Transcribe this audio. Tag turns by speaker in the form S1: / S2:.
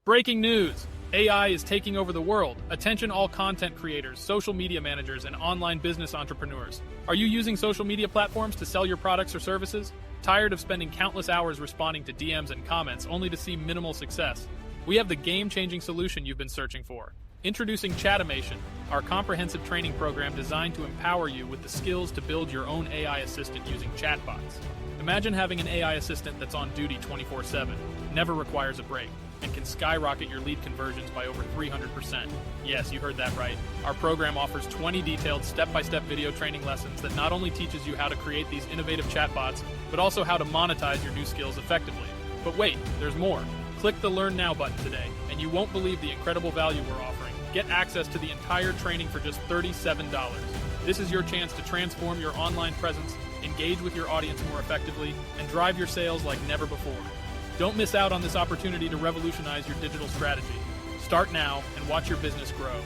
S1: Breaking news! AI is taking over the world. Attention all content creators, social media managers, and online business entrepreneurs. Are you using social media platforms to sell your products or services? Tired of spending countless hours responding to DMs and comments only to see minimal success? We have the game-changing solution you've been searching for. Introducing ChatAmation, our comprehensive training program designed to empower you with the skills to build your own AI assistant using chatbots. Imagine having an AI assistant that's on duty 24/7, never requires a break, and can skyrocket your lead conversions by over 300%. Yes, you heard that right. Our program offers 20 detailed step-by-step video training lessons that not only teaches you how to create these innovative chatbots, but also how to monetize your new skills effectively. But wait, there's more. Click the Learn Now button today, and you won't believe the incredible value we're offering. Get access to the entire training for just $37. This is your chance to transform your online presence, engage with your audience more effectively, and drive your sales like never before. Don't miss out on this opportunity to revolutionize your digital strategy. Start now and watch your business grow.